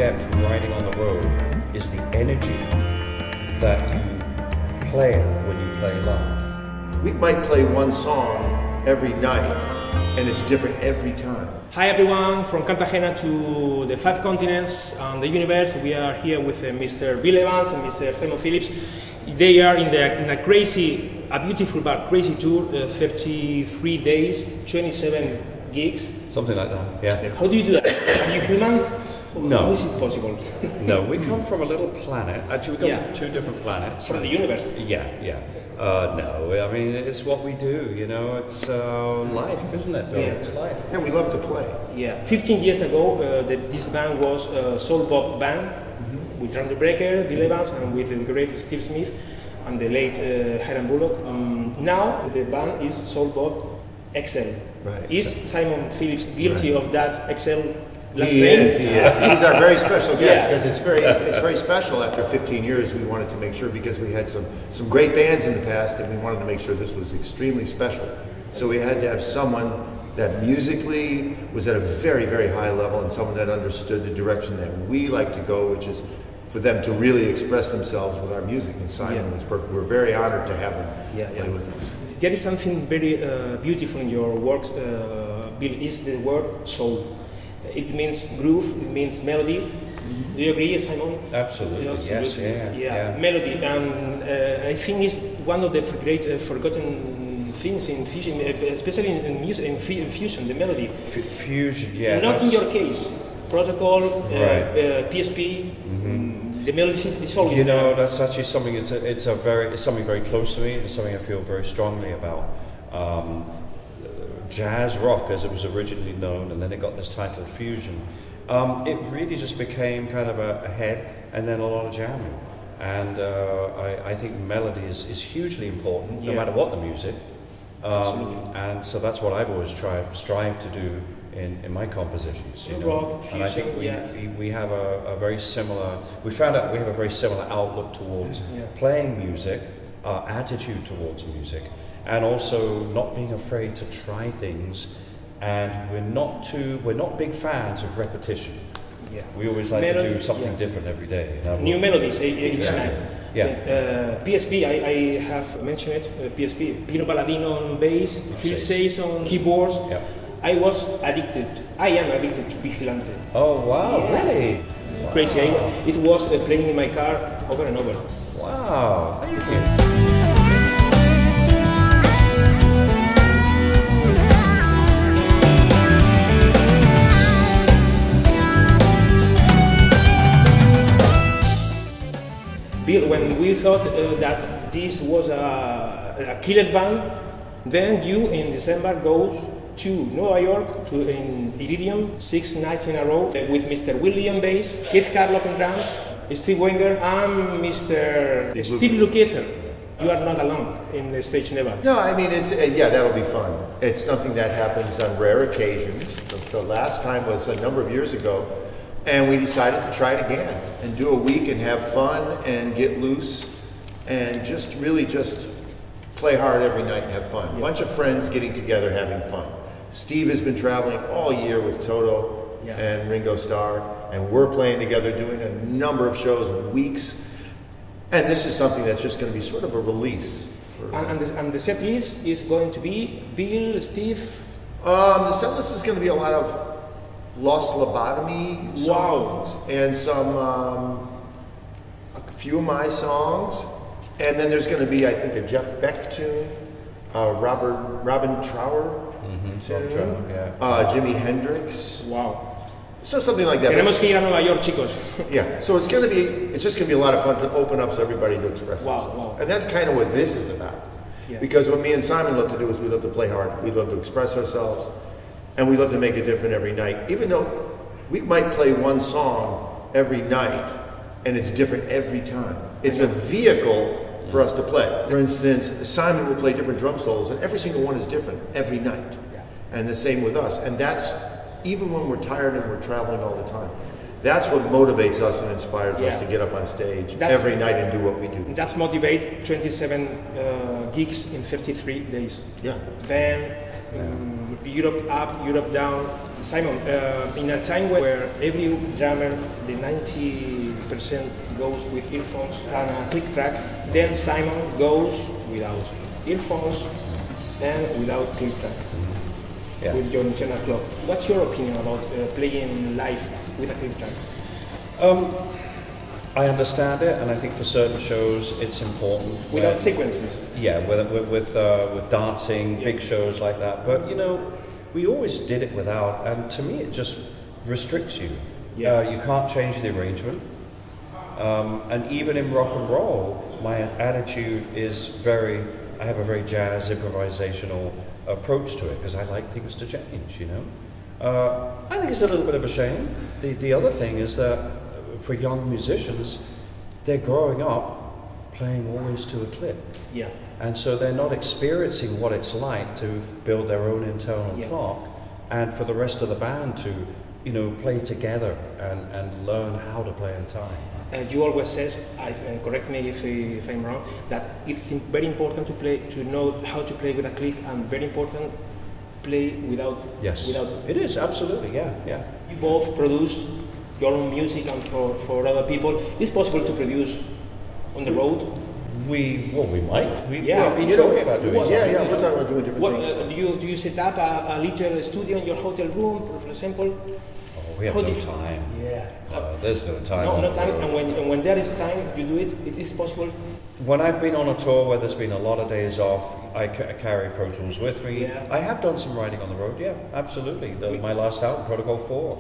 get from riding on the road is the energy that you play when you play live. We might play one song every night, and it's different every time. Hi everyone, from Cartagena to the 5 continents and the universe. We are here with Mr. Bill Evans and Mr. Saisse Phillips. They are in a beautiful but crazy tour, 33 days, 27 gigs. Something like that, yeah. How do you do that? Are you human? No. How is it possible? No, we come from a little planet. Actually, we come from 2 different planets. From the universe? Yeah. No, I mean, it's what we do, you know, it's life, isn't it, Bill? Yeah. It's life. And we love to play. Yeah. 15 years ago, this band was SOUL BOP BAND, with Randy Brecker, Bill Evans, and with the great Steve Smith and the late Hiram Bullock. Now, the band is SOUL BOP XL. Right. Is Simon Phillips guilty of that XL last He name? is. He's our very special guest because it's very special. After 15 years, we wanted to make sure, because we had some great bands in the past, and we wanted to make sure this was extremely special. So we had to have someone that musically was at a very, very high level, and someone that understood the direction that we like to go, which is for them to really express themselves with our music. And Simon was perfect. We're very honored to have him play with us. There is something very beautiful in your works, Bill, is the word soul. It means groove, it means melody. Do you agree, Simon? Absolutely, yes, yeah. Melody, and I think it's one of the great forgotten things in fusion, especially in music, in fusion, the melody. Fusion, yeah. Not in your case. Protocol, PSP, the melody is always You know, that's actually something. It's something very close to me. It's something I feel very strongly about. Jazz rock, as it was originally known, and then it got this title fusion. It really just became kind of a head, and then a lot of jamming. And I think melody is hugely important, no matter what the music. And so that's what I've always strived to do in my compositions. You know? Rock, fusion, and I think we have a very similar. We found out we have a very similar outlook towards playing music, our attitude towards music, and also not being afraid to try things. And we're not big fans of repetition. Yeah. We always like to do something different every day. You know? New melodies each night. Yeah. PSP, I have mentioned it. PSP, Pino Palladino on bass, Phil Saisse on keyboards. Yeah. I was addicted. I am addicted to Vigilante. Oh wow! Really? Wow. Crazy. It was playing in my car over and over. Wow! Thank you. Bill, when we thought that this was a killer band, then you in December go to New York to in Iridium 6 nights in a row with Mr. William bass, Keith Carlock on drums, Steve Wenger, and Mr. Steve Lukather. You are not alone in the stage, never. No, I mean, it's that'll be fun. It's something that happens on rare occasions. The last time was a number of years ago, and we decided to try it again and do a week and have fun and get loose and just play hard every night and have fun. A bunch of friends getting together having fun. Steve has been traveling all year with Toto and Ringo Starr, and we're playing together, doing a number of shows, weeks. And this is something that's just going to be sort of a release. And the set list is going to be Bill, Steve? The set list is going to be a lot of Lost Lobotomy songs and some, a few of my songs. And then there's going to be, I think, a Jeff Beck tune, Robin Trower tune, Jimi Hendrix. Wow. So something like that. Tenemos que ir a Nueva York, chicos. Yeah, so it's just going to be a lot of fun to open up so everybody to express themselves. Wow. And that's kind of what this is about. Yeah. Because what me and Simon love to do is we love to play hard. We love to express ourselves. And we love to make it different every night. Even though we might play one song every night, and it's different every time. It's a vehicle for us to play. For instance, Simon will play different drum solos, and every single one is different every night. And the same with us. And that's, even when we're tired and we're traveling all the time, that's what motivates us and inspires us to get up on stage every night and do what we do. That's motivate 27 gigs in 33 days. Yeah. Then Europe up, Europe down, Simon, in a time where every drummer, the 90% goes with earphones and a click track, then Simon goes without earphones and without click track, with your internal clock. What's your opinion about playing live with a click track? I understand it, and I think for certain shows it's important. Without sequences? Yeah, with dancing, big shows like that. But you know, we always did it without, and to me it just restricts you. You can't change the arrangement. And even in rock and roll, my attitude is I have a very jazz improvisational approach to it, because I like things to change, you know. I think it's a little bit of a shame. The other thing is that for young musicians, they're growing up playing always to a click. Yeah. And so they're not experiencing what it's like to build their own internal clock, and for the rest of the band to, you know, play together and learn how to play in time. You always says, correct me if I'm wrong, that it's very important to know how to play with a click, and very important play without. Yes. Without. It is, absolutely, yeah. You both produce your own music, and for other people, it's possible to produce on the road. We might. We've been talking talking about doing something. Yeah, we're talking about doing different things. Do you set up a little studio in your hotel room, for example? Oh, we have no time. Yeah. There's no time. No time, and when there is time, you do it. It is possible. When I've been on a tour where there's been a lot of days off, I carry Pro Tools with me. Yeah. I have done some writing on the road, yeah, absolutely. My last album, Protocol 4,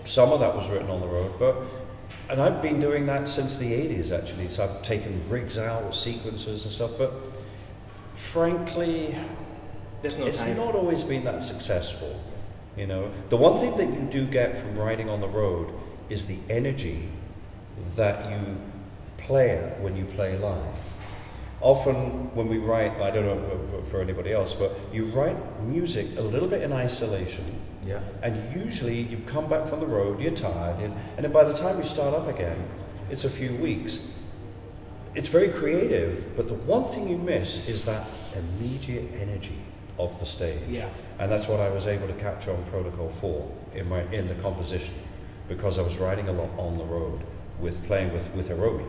some of that was written on the road, and I've been doing that since the 80s actually, so I've taken rigs out, sequences and stuff, but frankly, it's not always been that successful, you know. The one thing that you do get from writing on the road is the energy that you play at when you play live. Often when we write, I don't know for anybody else, but you write music a little bit in isolation. Yeah. And usually you come back from the road, you're tired, and then by the time you start up again, it's a few weeks. It's very creative, but the one thing you miss is that immediate energy of the stage. Yeah. And that's what I was able to capture on Protocol 4 in the composition, because I was writing a lot on the road playing with Hiromi,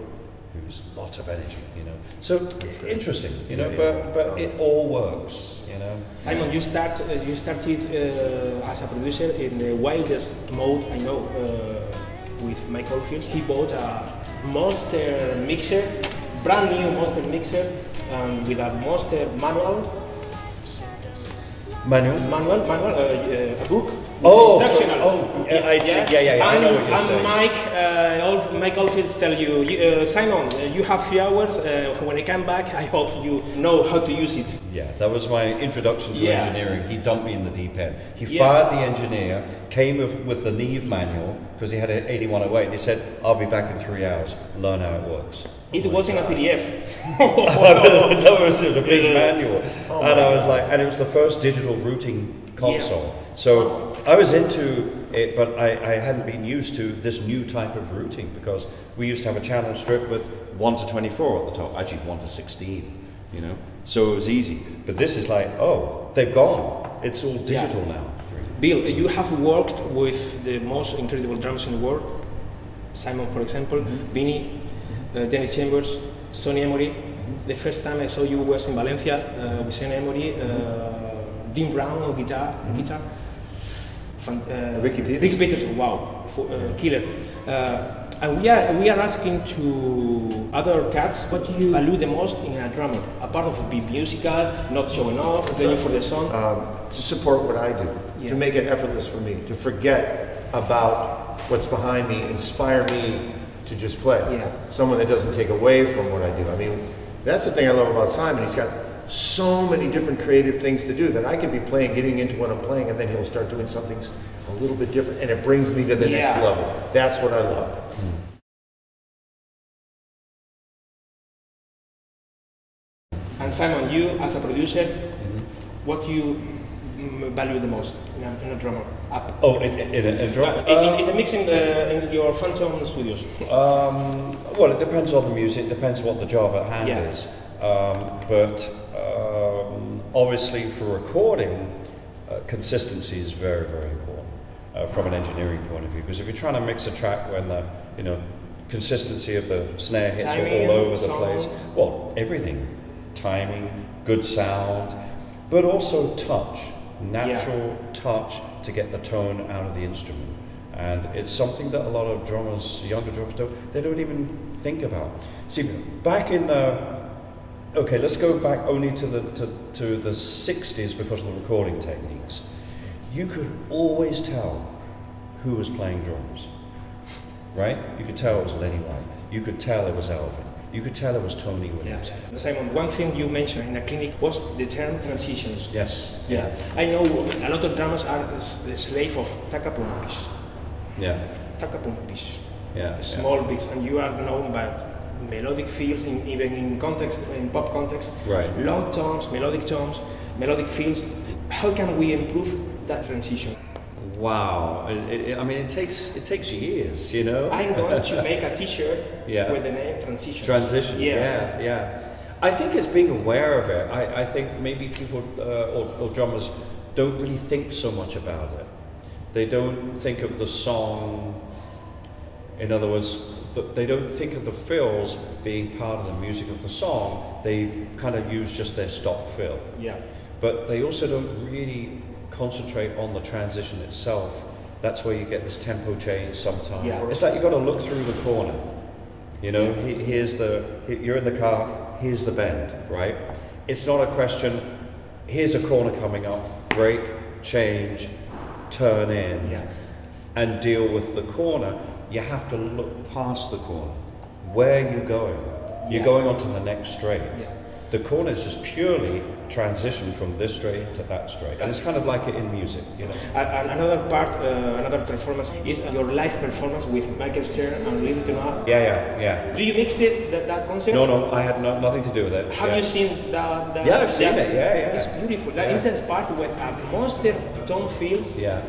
who's lots of energy, you know. So interesting, you know, but it all works, you know. Simon, you started as a producer in the wildest mode I know, with Mike Oldfield. He bought a monster mixer, brand new monster mixer, with a monster manual. A book. Instructional. I see. Yeah. I know what you're saying. And Mike Oldfield tell you, Simon, you have 3 hours. When I come back, I hope you know how to use it. Yeah, that was my introduction to engineering. He dumped me in the deep end. He fired the engineer, came with the Neve manual, because he had an 8108, and he said, I'll be back in 3 hours, learn how it works. It wasn't a PDF. That was a big manual. And I was like, and it was the first digital routing console. Yeah. So I was into it, but I hadn't been used to this new type of routing, because we used to have a channel strip with 1 to 24 at the top, actually 1 to 16, you know. So it was easy. But this is like, oh, they've gone. It's all digital now. Bill, you have worked with the most incredible drummers in the world. Simon, for example, Vinny, Dennis Chambers, Sonny Emory. The first time I saw you was in Valencia with Sonny Emory, Dean Brown on guitar. Ricky Peterson, wow, killer. And we are asking to other cats, what do you value the most in a drummer? Apart of being musical, not showing off, playing for the song? To support what I do, to make it effortless for me, to forget about what's behind me, inspire me to just play. Yeah. Someone that doesn't take away from what I do. I mean, that's the thing I love about Simon. He's got so many different creative things to do that I could be playing, getting into what I'm playing, and then he'll start doing something a little bit different, and it brings me to the next level. That's what I love. And Simon, you as a producer, what do you value the most in a drummer? In a drummer? In the mixing in your Phantom studios. Well, it depends on the music, depends what the job at hand is. But obviously for recording, consistency is very, very important. from an engineering point of view. Because if you're trying to mix a track when the consistency of the snare hits timing, all over the sound. place, well, everything, timing, good sound, but also touch, natural touch to get the tone out of the instrument. And it's something that a lot of drummers, younger drummers, they don't even think about. See, back in the, okay, let's go back only to the 60s because of the recording techniques. You could always tell who was playing drums, right? You could tell it was Lenny White. You could tell it was Alvin. You could tell it was Tony Williams. Yeah. Simon, one thing you mentioned in a clinic was the term transitions. Yes. Yeah. I know a lot of drummers are the slave of takapunkis. Yeah. Takapunkis. Yeah. Small beats, and you are known by melodic feels, even in context, in pop context. Right. Long tones, melodic feels. How can we improve that transition? Wow, I mean, it takes years, you know. I'm going to make a T-shirt with the name Transition. Transition, yeah. I think it's being aware of it. I think maybe people or drummers don't really think so much about it. They don't think of the song. In other words, they don't think of the fills being part of the music of the song. They kind of use just their stock fill. Yeah. But they also don't really concentrate on the transition itself. That's where you get this tempo change sometimes. Yeah. It's like you've got to look through the corner. You know, you're in the car, here's the bend, right? It's not a question, here's a corner coming up, brake, change, turn in, and deal with the corner. You have to look past the corner. Where are you going? You're going on to the next straight. Yeah. The corner is just purely transition from this straight to that straight. And it's kind of like it in music, you know. Another part, another performance is your live performance with Michael Stern and Lukather. Yeah. Do you mix that concept? No, I had nothing to do with it. Have you seen that? Yeah, I've seen it, yeah. It's beautiful. That is the part where a monster tone feels. Yeah.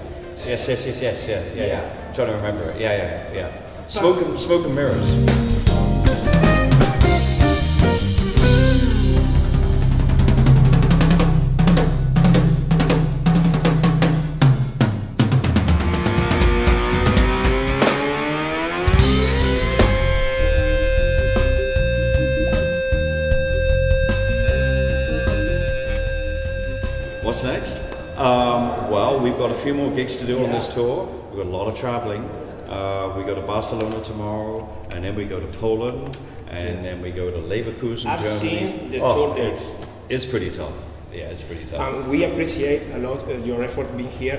Yes. I'm trying to remember it. Yeah. Smoke and Mirrors. What's next? Well, we've got a few more gigs to do on this tour. We've got a lot of traveling. We go to Barcelona tomorrow, and then we go to Poland, and then we go to Leverkusen, Germany. I've seen the tour dates. It's pretty tough. Yeah, it's pretty tough. We appreciate a lot your effort being here.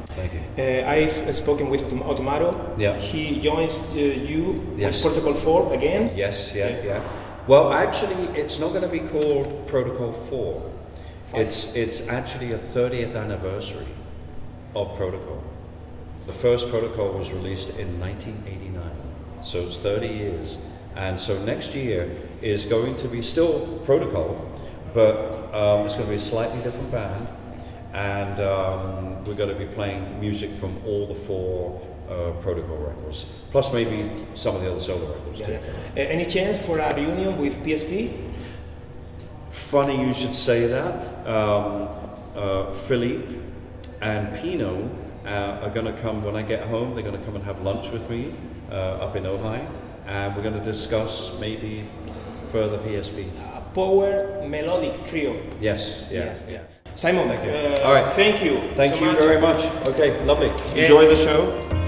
Thank you. I've spoken with Otmaro. Yeah. He joins you with Protocol 4 again. Yes, yeah. Well, actually, it's not going to be called Protocol 4. It's actually a 30th anniversary of Protocol. The first Protocol was released in 1989, so it's 30 years. And so next year is going to be still Protocol, but it's going to be a slightly different band, and we're going to be playing music from all the 4 Protocol records, plus maybe some of the other solo records too. Any chance for a reunion with PSP? Funny you should say that. Philippe and Pino are going to come when I get home. They're going to come and have lunch with me up in Ojai, and we're going to discuss maybe further PSP. Power melodic trio. Yes. Simon, all right. thank you. Thank you very much. Okay, lovely. Enjoy the show.